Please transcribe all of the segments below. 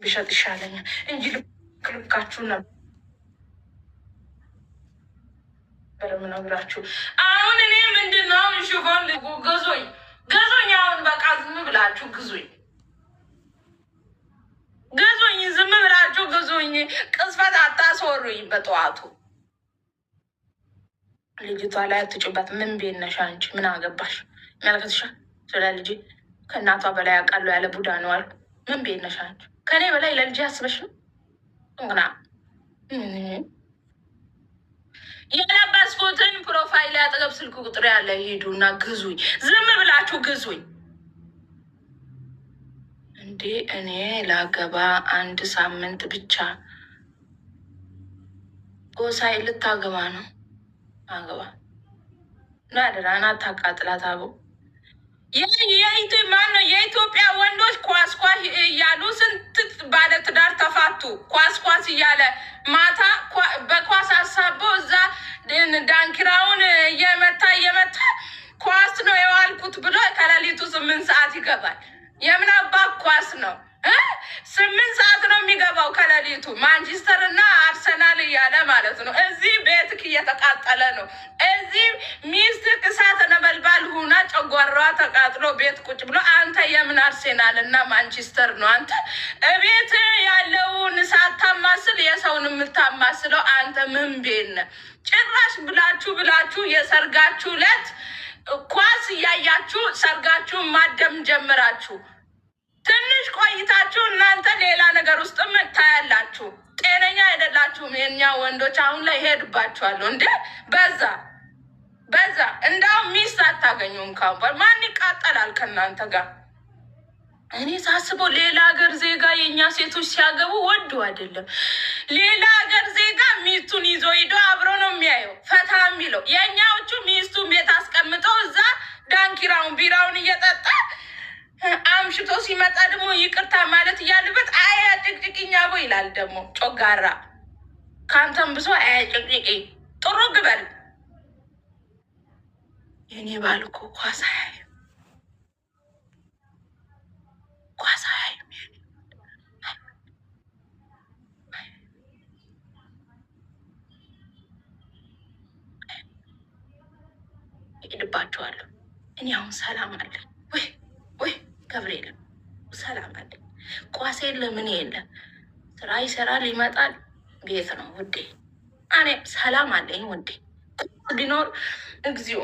ብሸጥ ይሻለኛል እንጂ ልክልካችሁ ነበር የምነግራችሁ። አሁን እኔ ምንድነው ሽፎን ገዞኝ አሁን በቃ ዝም ብላችሁ ግዙኝ፣ ዝም ብላችሁ ግዙኝ። ቅስፈት አታስወሩኝ በጠዋቱ። ልጅቷ ላይ አትጩበት። ምን ቤት ነሽ አንቺ? ምን አገባሽ? የሚያልከትሻል ስለ ልጅ ከእናቷ በላይ ያውቃሉ ያለ ቡዳ ነው አልኩ። ምን ቤት ነሽ አንቺ? ከእኔ በላይ ለልጅ ያስበሽ ነው ግና የለበስኩትን ፕሮፋይል አጠገብ ስልክ ቁጥር ያለ ሂዱና ግዙኝ። ዝም ብላችሁ ግዙኝ። እንዴ እኔ ላገባ 1 ሳምንት ብቻ። ጎሳዬ ልታገባ ነው። አገባ ናደራና ታቃጥላት አቡ ማነው የኢትዮጵያ ወንዶች ኳስ እያሉ ስንት ባለትዳር ተፋቱ። ኳስ እያለ ማታ በኳስ አሳቦ እዛ ዳንኪራውን እየመታ ኳስ ነው የዋልኩት ብሎ ከሌሊቱ 8 ሰዓት ይገባል። የምን አባ ኳስ ነው? 8 ሰዓት ነው የሚገባው ከሌሊቱ። ማንቸስተር እና አርሰናል እያለ ማለት ነው። እዚህ ቤትክ እየተቃጠለ ነው። እዚህ ሚስትክ እሳተ ነበልባል ሁና ጨጓራዋ ተቃጥሎ ቤት ቁጭ ብሎ አንተ የምን አርሴናል እና ማንቸስተር ነው? አንተ እቤት ያለውን ሳታማስል የሰውን የምታማስለው አንተ ምን ቤት ነህ? ጭራሽ ብላችሁ የሰርጋችሁ ዕለት ኳስ እያያችሁ ሰርጋችሁን ማደም ጀምራችሁ ትንሽ ቆይታችሁ እናንተ ሌላ ነገር ውስጥ ታያላችሁ። ጤነኛ አይደላችሁም የኛ ወንዶች። አሁን ላይ ሄድባችኋለሁ። እንደ በዛ እንዳውም ሚስት አታገኙም። ካምባል ማን ይቃጠላል ከእናንተ ጋር? እኔ ሳስበው ሌላ ሀገር ዜጋ የእኛ ሴቶች ሲያገቡ ወዱ አይደለም። ሌላ ሀገር ዜጋ ሚስቱን ይዞ ሂዶ አብሮ ነው የሚያየው ፈታ የሚለው። የእኛዎቹ ሚስቱን ቤት አስቀምጠው እዛ ዳንኪራውን ቢራውን እየጠጣ አምሽቶ ሲመጣ ደግሞ ይቅርታ ማለት እያለበት አያ ጭቅጭቅኛ ቦ ይላል። ደግሞ ጮጋራ ከአንተም ብሶ አያ ጭቅጭቅ ጥሩ ግበል። የኔ ባል እኮ ኳስ አያይም። ሄድባቸዋለሁ። እኔ አሁን ሰላም አለኝ ወይ ገብርኤል ሰላም አለኝ። ኳስ የለ ምን የለ፣ ስራ ይሰራል ይመጣል፣ ቤት ነው ውዴ። እኔ ሰላም አለኝ ውዴ። ቢኖር እግዚኦ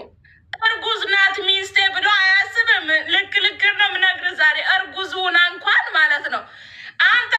እርጉዝ ናት ሚስቴ ብሎ አያስብም። ልክ ነው የምነግርህ ዛሬ እርጉዝ ሆና እንኳን ማለት ነው አንተ